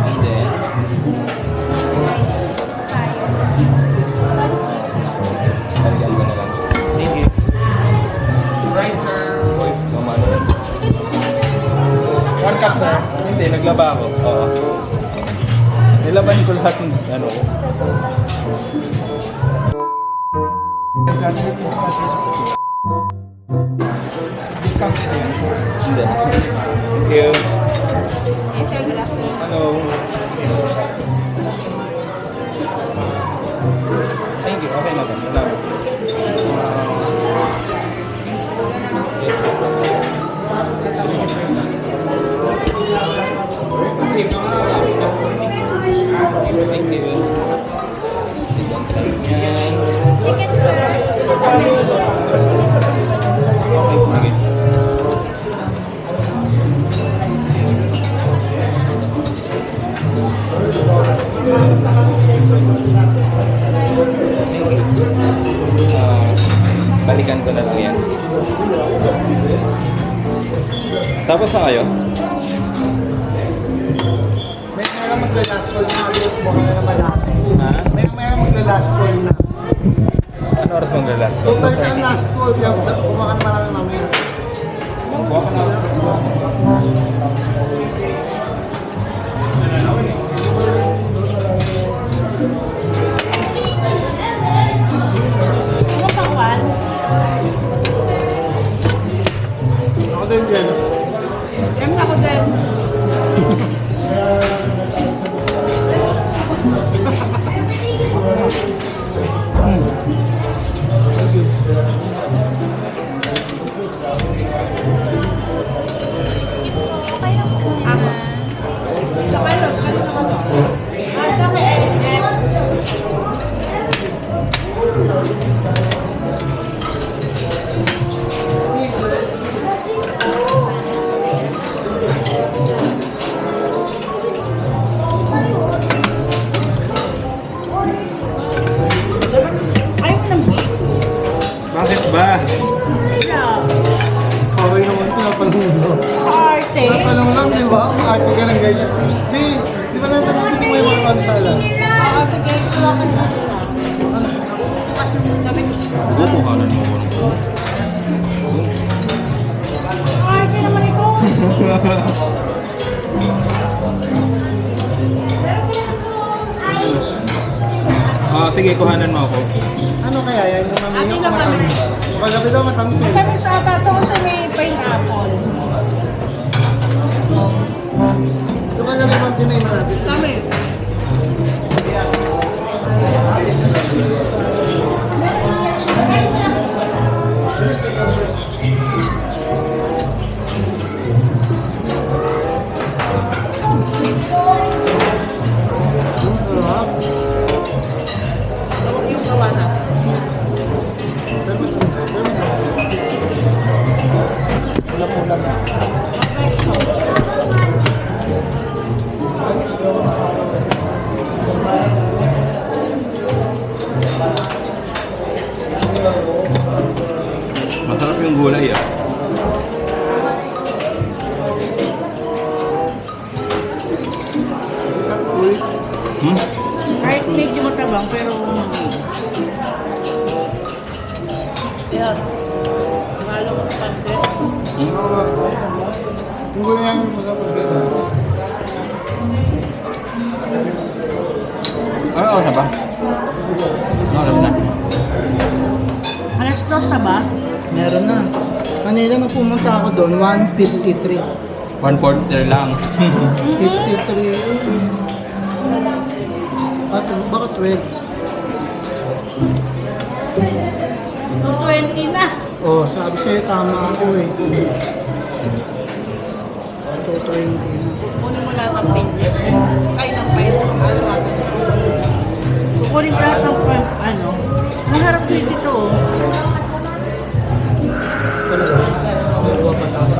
Hindi. Balikan ko na lang. Thank you. Rice, sir. Uy, mamano rin. 1 cup, sir. Hindi, naglaba ako. Oo. Nilaban ko lahat ng ano. Discount ito yun? Hindi. Thank you. Yes, sir. Good afternoon. Hello. Thank you. Okay na ba? Salamat. Thank you. Yan. Chicken, sir. Isa sa menu. Okay, sige. Balikan ko na lang yan. Tapos na kayo? May meron magla-last call na agad mo na naman natin. Ha? May meron magla-last call na. Ano oras mong galas? Total na ang last call, kaya kumakan marami namin. Buka ka na. Ano pa, Juan? Ako din dyan. Kami ako din. Okay lang po. Ako. Nakalot. Kanina ka to. Ano kay LF? Ayaw mo ng beef? Bakit ba? Yeah. Okay naman ito, napalong lang. Arte. Napalong lang, di ba? Maarte ka lang guys. Di ba natin hindi mo yung mga sala? Bigay ko lang ang isa. Bukas yung damit. Bukuhanan mo ko ng Arte naman ito. Sige, kuhanan mo ako. Ano kaya yan? Yung mami Akin yung lang kami. matamis. Paggabi daw matamis eh. Sabi sa ata ito kasi may pineapple. Yung kagabi bang tinay na natin? Kami. Sarap. Yung gawa natin. Pero matamis. Ulam-ulam na. Masarap yung gulay ah. Uy, Hmm? Kahit medyo matabang pero yan. Lalo ko pante. yung gulay namin magkapagdala. Ano oras na ba? Ano oras na? Alas 2 na ba? Meron na. Kanina nung pumunta ako doon, 153. 1/4 lang. 53. At baka 12. 220 na. Oh, sabi sa'yo tama ako eh. 220. Kukunin mo lahat ng page. Ay, ng page. Ano natin? Kukunin mo lahat ng ano. Maharap din dito oh. Talaga. Dalawa pa tama.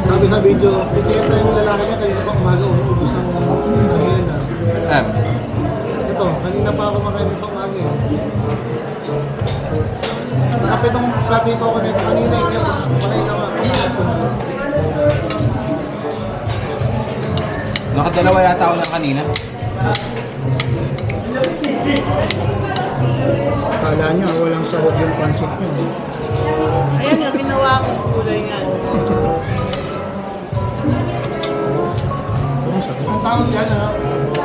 Sabi sa video, pitikin tayo yung lalaki niya kanina pa umaga, ubus ang hangin na. Ito, kanina pa ako makain ito umaga eh. Kapit akong platito ko nito kanina eh. Kaya pakita ko. Nakadalawa yata ako ng kanina. Kala niya walang sahog yung pansit niyo. Ayan nga, ginawa ko kulay nga. Ang tawag dyan, ano?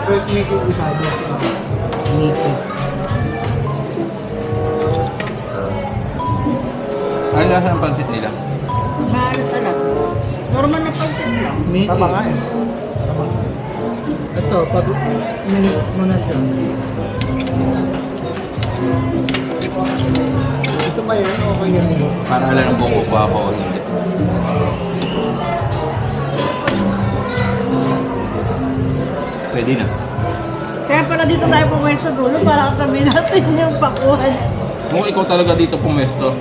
First meeting usado. Niki. Ano lasa ng pansit nila? Maalat alat. Normal na pansit lang. Miki. Tama nga eh. Ito, pag minix mo na siya. Gusto ba yan? Okay yan. Para alam ng buong kukuha ko o hindi. Pwede na. Kaya pala dito tayo pumayag sa dulo para katabi natin yung pakuhan. Kung ikaw talaga dito pumesto,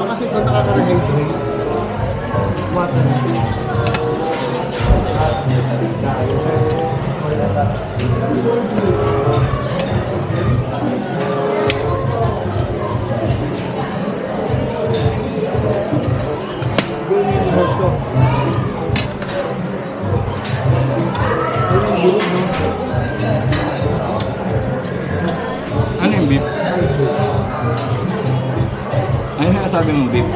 Kasi ito nakaka-relate eh. Water. ano yung beef? Ano yung sinasabi mong beef?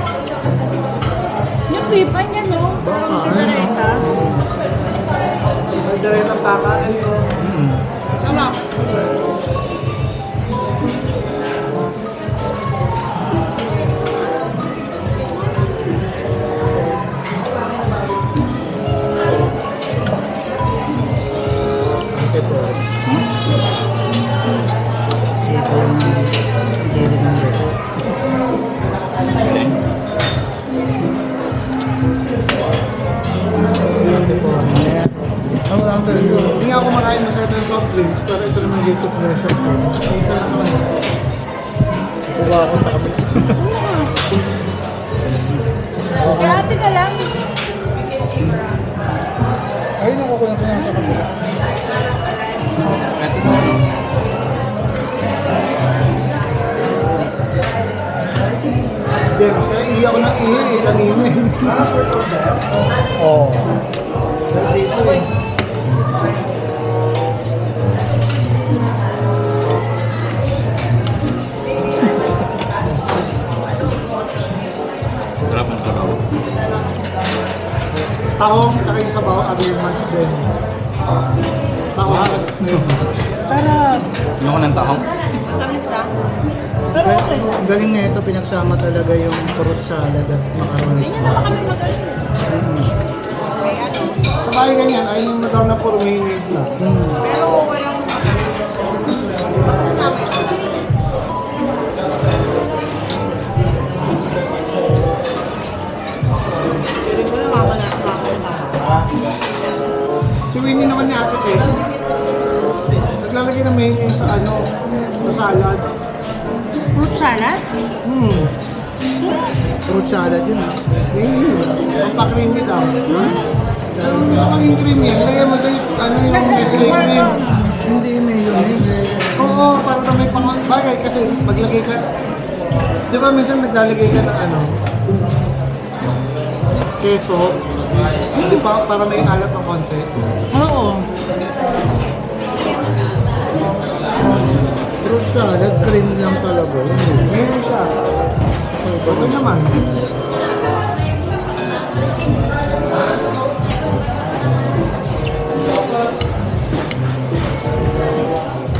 Yung pipa niya, no? Parang sinareta. May dahil ng kakain ko. Ano? Ito po. Ito yung dili ng red. Alin? Ito po. Ayan. Ang lang talaga. Hindi nga ako makain masyado ng soft drinks, pero ito naman yung guilty pleasure ko. Isa lang naman. Kuha ako sa kapit. Grabe ka lang. Ayun ako ko lang sa kapit. Ito mo. Hindi, kaya ihi ako ng ihi eh, kanina eh. Oo. Dito eh. Sarap ng sabaw. Tahong, takin sa bawah, other months din. Tahong, Pero, Ano ko ng tahong? matamis lang. Pero okay. Ang galing na ito, pinagsama talaga yung fruit salad at macaroni Hindi naman kami magaling. May ano. sa bahay ganyan, ayun yung nagaw na puro mayonnaise na. Pero walang Pero ko lang mamalas na ako ng tawa. Si Winnie naman ni Ate Ted, naglalagay ng mayonnaise sa ano, sa salad. Fruit salad? Fruit salad yun ah. Pampakreamy daw. Pero gusto kong yung creamy, lagyan mo doon ano yung Nestle cream. Hindi mayonnaise. Oo, para na may bagay kasi maglagay ka. Di ba minsan naglalagay ka ng ano, keso, di ba para may alat ng konti. Oo. Fruit salad, cream lang talaga. Meron siya. Ito naman.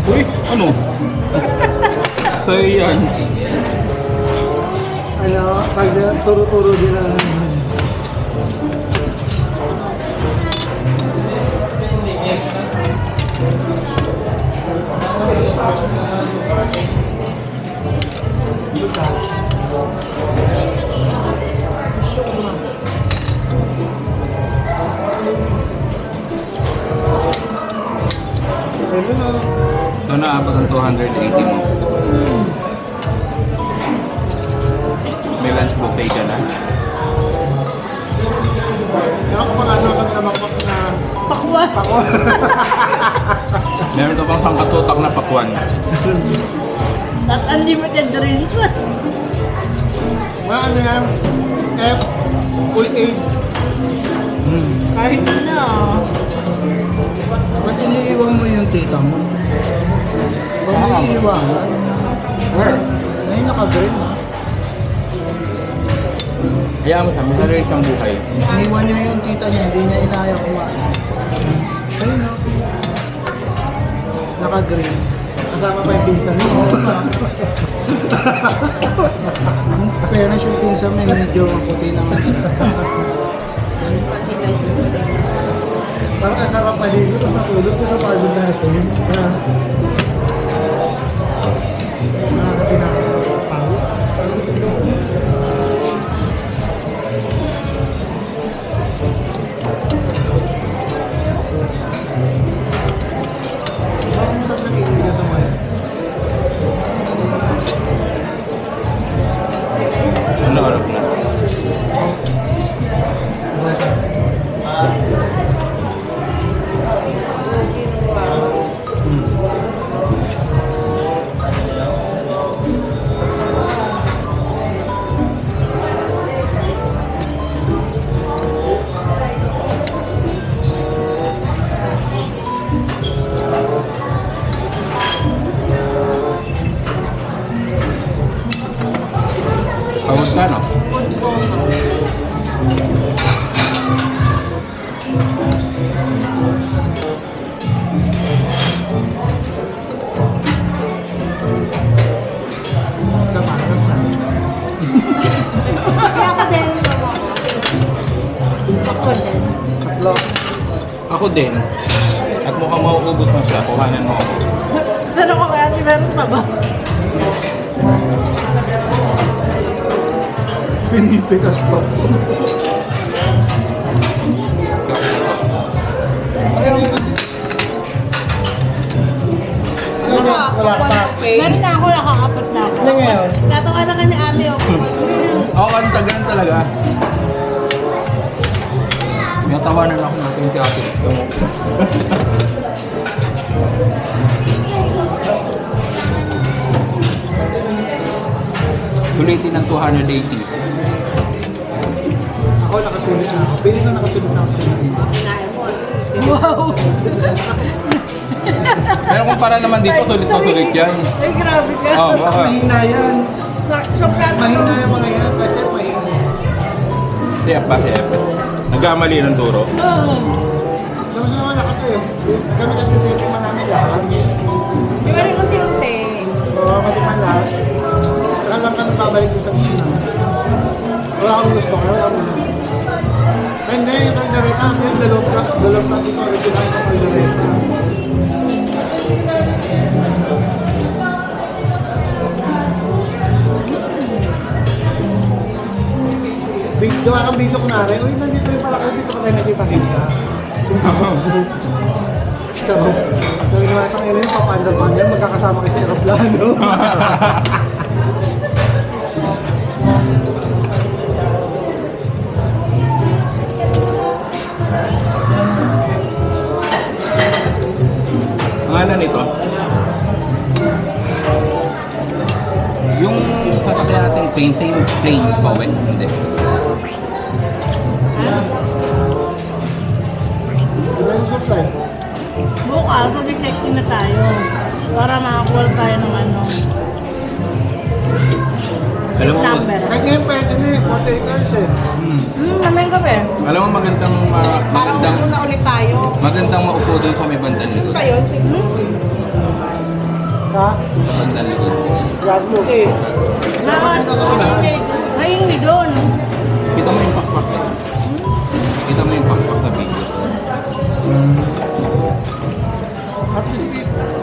Uy! Ano? Kaya yan. Ano, pag turo-turo din ang Ayun na. Ito na abot ang 280 mo. May lunch buffet ka na. Ako. Meron ka pang sangkatutak na pakwan. At unlimited drinks. Mga ano yan? F, full aid. Kahit na. Ba't iniiwan mo yung tita mo? Huwag mo iniiwanan. Where? Ngayon naka-green ha. Hayaan mo siya, may sarili siyang buhay. Iniwan niya yung tita niya, hindi niya inaya kumain. Ayun na. Naka-green. Kasama pa yung pinsan mo. Fairness yung pinsan mo, medyo puti naman siya. Parang kasarap maligo, tapos natulog ko sa pagod natin. Nakakatinapawis. Parang masarap na kinilig sa mga. Ano harap na? Pagod ka, no? Food coma. Kaya ako din. Ako din. Tatlo. Ako din. At mukhang mauubos na siya, kuhanan mo ako. Tanong ko kaya, meron pa ba? Pinipitas pa po. Wala pa. Meron na ako, nakakapat na ako. Ano ngayon? Tatawanan ka ni ate ako. Oo, ang tagal talaga. Natawanan ako natin si ate. Ulitin ng 280. Ako nakasulit na ako. Pili na nakasulit na ako sa inyo. Wow! Pero kung para naman dito, tulit na tulit yan. Ay, grabe ka. Oo, baka. Mahina yan. Sobrang Mahina yung mga yan. Kasi mahina. Siya pa, siya pa. Nagkamali ng turo. Tapos naman nakatu eh. Kami kasi tinitingnan namin lahat. Di ba rin unti-unti? Oo, matiman lahat. Saka lang kami babalik dito sa kusina. Wala akong gusto ko. Wala akong gusto. Ay, hindi. Yung kaldereta. Yung dalawang plato ito. Ito lang yung kaldereta. Gawa kang video kunwari, uy, nandito yung pala ko, dito ko tayo nakita-kita. Charot. Sabi naman, itang ina yung papandal-pandal, magkakasama kayo sa aeroplano. Ang ano nito? Yung sasakyan natin plain pa wet, hindi. Diba yung supply? Bukas, mag-checking na tayo. Para makakuha tayo ng ano. Alam mo, Number. Kahit ngayon pwede na eh, 48 hours eh. Namin gabi. alam mo magandang magandang muna ulit tayo. magandang maupo doon sa may bandang likod. Yun, siguro. Ha? Sa bandang likod. Gago. Okay. Maingli doon. Kita mo yung pakpak eh. Kita mo yung pakpak sa video.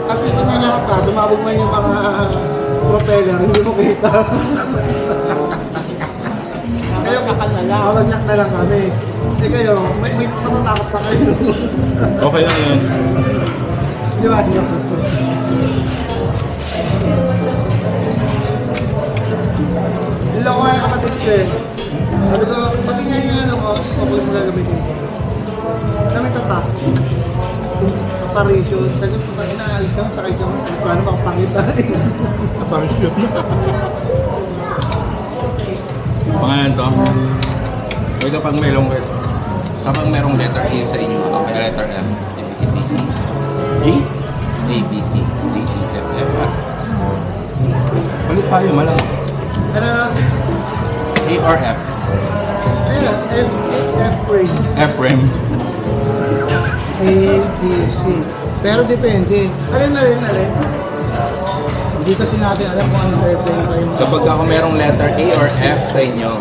At least kung nangyarap ka, sumabog man yung mga propeller, hindi mo kita. Kayo, kawagyak na lang kami. Kasi kayo, may matatakot pa kayo. Okay lang yun. Di ba? Nila ko kaya kapatid ko eh. Sabi ko, pati nga yung ano, ako mo gagamitin ko. Kami tatak. apparition. Sabi ko, pag inaalis ka, sakay ka mo. Paano makapangita? Apparition. Pangalan to. Huwag kapag merong letter A sa inyo, kapag letter F, A, B, C, D, E, F, F, palit tayo, malamang. Ano na? A or F? Ayun, F-frame. F-frame. A, B, C. Pero depende. Alin. Hindi kasi natin alam kung anong airplane kayo. Kapag ako merong letter A or F sa inyo,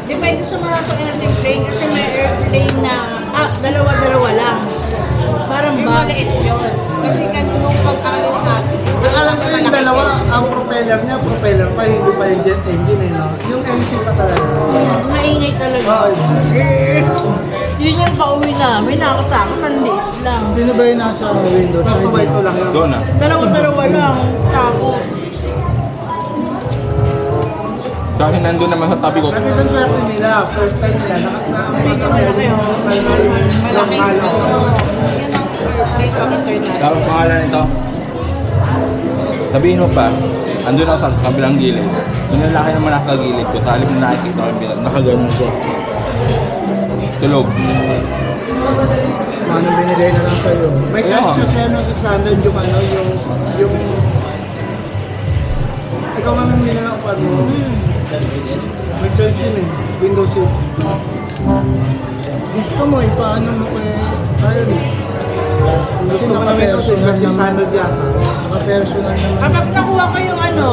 Depende sa mga natin plane kasi may airplane na, dalawa-dalawa lang. Parang ba? Maliit yun. Kasi nung pag-alis natin, Alam ko yung dalawa, ang propeller niya, propeller pa, hindi pa yung jet engine eh, no? Yung MC pa talaga. maingay talaga. Oo. Yun yung pauwi namin, nakatakot, ang liit lang. Sino ba yung nasa window Basta side? ba ito lang yun? doon na. Dalawa-dalawa lang, takot. Dahil nandun naman sa tabi ko, Kasi sa swerte nila, first time nila, Malaki yun. Malaki yun. Yan ang place of international. tapos pangalan nito, sabihin mo pa, andun ako sa kabilang gilid. Doon yung laki naman nasa gilid ko, talib na nakikita ko yung bilang, nakagano'n ko. Tulog. Manong binigay na lang sa'yo. May Kaya chance nga. kasi ano, 600 yung ano, yung ikaw mamimili ng ano, may chance yun eh, window seat. Gusto mo, ipaano mo kay Iris? Kasi Gusto ko namin ito, naka-personal naman. 600 yata. Naka-personal naman. Kapag nakuha ko yung ano,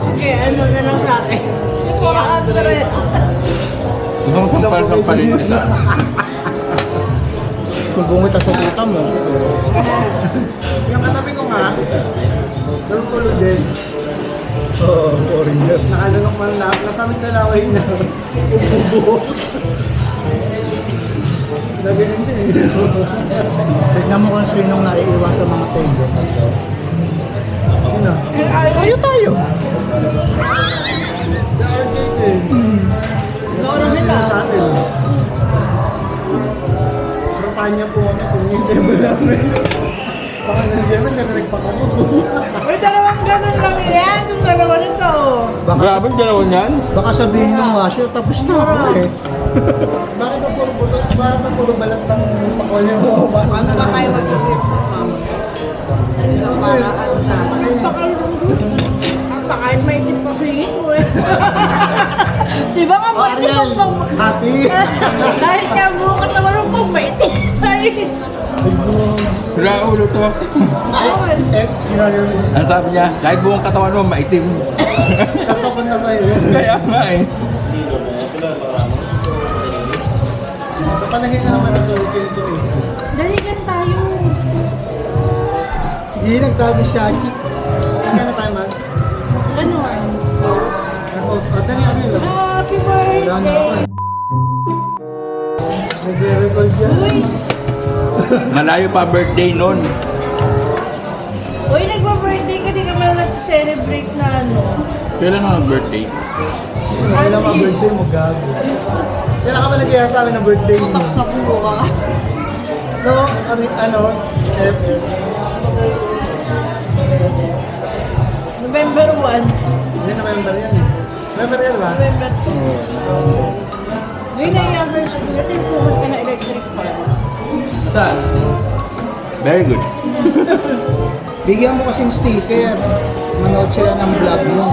okay, ano na lang sa akin. 400. Gusto mo sampal-sampalin kita. Sumbong kita sa tita mo. Yung katabi ko nga, tulog din. Oo, foreigner. Nakalunok man lang, nasamit sa laway na. Ububo. Nagaling siya eh. Tignan mo kung sinong naiiwan sa mga table. Yun na. Tayo. Sa RJ eh. Loro nila. Sa atin. Pero kanya po kami kung yung table namin. Baka nandiyan, narinig pa kami. Uy, dalawang ganun lang yan. Yung dalawa nito. Grabe, dalawa niyan. Baka sabihin ng washer, tapos na ako eh. Bakit ba puro buto? Bakit ba puro balat ng pakolyo? Ano ba tayo mag-isip sa mama? Para ano na. Ang pakain may din pa singit mo eh. Di ba nga Oh, may din Ariel, pang happy. Dahil kaya mo katawan ng pang maitin. Wala ulo to. Ex, ginagawa. Ang sabi niya, kahit buong katawan mo, maitim. Tapos papunta sa'yo. Kaya nga eh. Sa panahit na naman ang sulitin ito eh. Daligan tayo. Hindi nagtabi siya. Kaya na tayo man. Ganun. Tapos, dali ano yun lang. Happy Wala na ako birthday. eh. Nag-record dyan. Uy, Malayo pa birthday nun. uy, nagpa-birthday ka, di ka man nag-celebrate na ano. Kailan nga ang birthday? Kailan mga birthday mo, gago. Kailan ka ba nag-iaya sa amin ng birthday mo? sa pulo ka. No, ano, FF. November 1. Hindi November yan eh. November yan ba? November 2. Hindi na yung version. Kasi pumunta ka na electric fan. Saan? Very good. Bigyan mo kasing sticker. Manood sila ng vlog mo.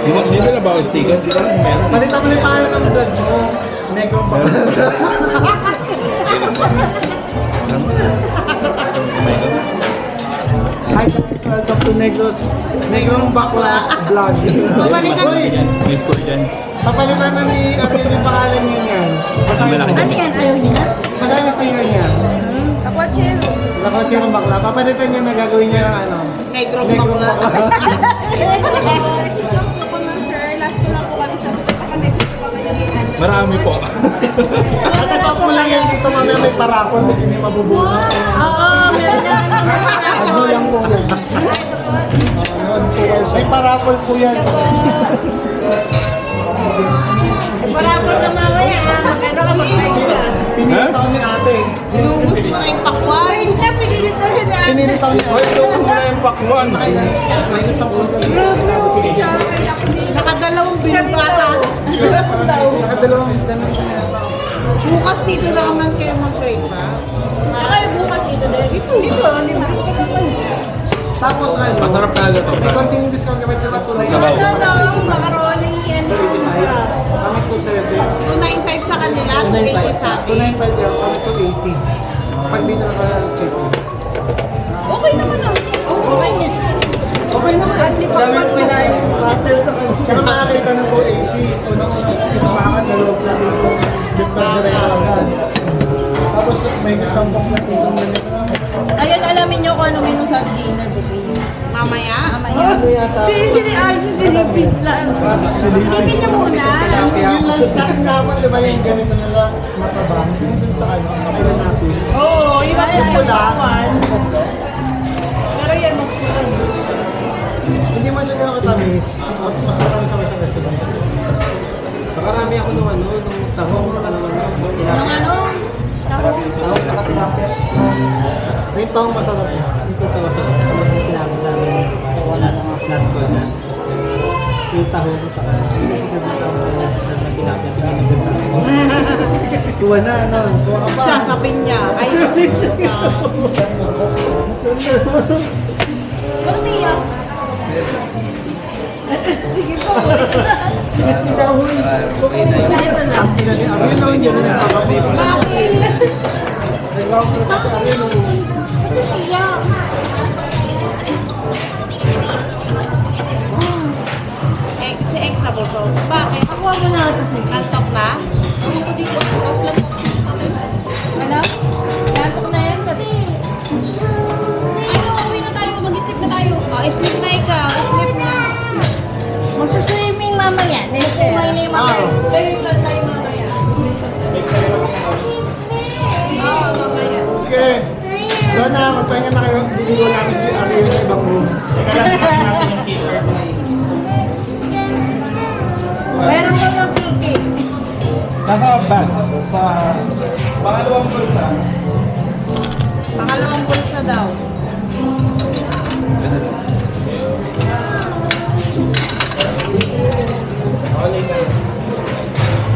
Hindi nila ba ang sticker? Hindi lang meron. Balita mo na yung pangalan ng vlog mo. Negro pa. Hi guys, welcome to Negro's Baklas Vlog. Papalitan- Uy, Miss ko dyan. papalitan na ni Ariel yung pangalan niya yan. Basahin Malaki mo. na. Ano yan? Ayaw niya na? Basahin mo yung sticker niya. Kakwachero. Lakotsirong bakla. Papalitan niya na gagawin niya ng ano. Negrong Negrong bakla. Excuse lang po ma'am sir. Last ko lang po kami sa kami po kami naging Marami po. Tatasok mo lang yan dito mamaya may parakon kasi may mabubunot. Oo, meron na. Ano lang po yan. Manood po kayo sa May parapol po yan. Para ako na mamaya, magano ka mag-live ka. Pinili ni ate ate. Inubos mo na yung pakwan. Ay, hindi na, pinilit na siya dyan. Pinilit ako niya. Hoy, ito mo na yung pakwan. Mainit sa puso. Nakadalawang binugrata. Nakadalawang ganun siya yata. Bukas dito na naman kayo mag-trade pa. Ay, bukas dito din. Dito, lima. Tapos ano, Masarap talaga to, may bro. konting discount kami diba? Tunay Sabaw. Macaroni and pizza. Kami po 7. 295 sa kanila, 280 sa atin. 295 yan, kami po 80. Pag di na naka-check. Okay naman lang. Okay na. Okay naman. Dami po inayin. Hassle sa kanya. Kaya makakita ng 280. Unang-unang pinamakan, dalawang plato yung agad. Tapos may isang box na itong ganito. Ayan, alamin nyo kung ano menu sa dinner buffet. Mamaya. Mamaya. Ano yata? Sili Alvin, silipid lang. Silipin nyo muna. Yung lunch box naman, di ba yung ganito na lang matabang? Yung dun sa ano, ang kapila natin. Oo, yung Pula. Pero yan, magsusunod. Hindi man siya gano'n katamis. Mas matamis ako sa restaurant. Nakarami ako nung ano, nung tahong sa naman. Nung ano? Tahong sa tilapia. Yung tahong masarap na. Ito sa masarap. Sinabi sa amin, wala na mga flat burgers. Yung tahong sa hindi kasi sabi na tahong na tilapia. Pinagod sa akin. Tuwa na, ano? Tuwa ka pa. Siya sa pinya. Ay, sa pinya sa... Ba't umiyak? Sige po. Mas may dahon. Ito lang. Ang kinani, ang rin hindi na nakakapit. Bakit? Nag-offer pa sa akin nung Iyak. Si X na busog. Bakit? Nakuha mo na ito. Nantok na? Ako dito. Tapos lang po. Ano? Lantok na yan pati. Ay, no, uwi na tayo. Mag-sleep na tayo. Sleep na ikaw. Sleep na. Magsa-swimming mamaya. Next time na yung araw. Pwede na tayo mamaya. Oo, mamaya. Okay. Doon na, magpahinga na kayo. Diligo namin si Ari yung ibang room. Meron ko yung kiki. Naka-bag sa pangalawang bulsa. Pangalawang bulsa daw.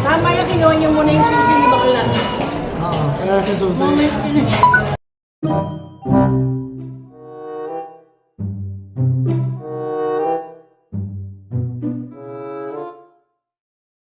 Tama yung kinuha niyo muna yung susi ni Bakla. Oo. Kaya si Susie.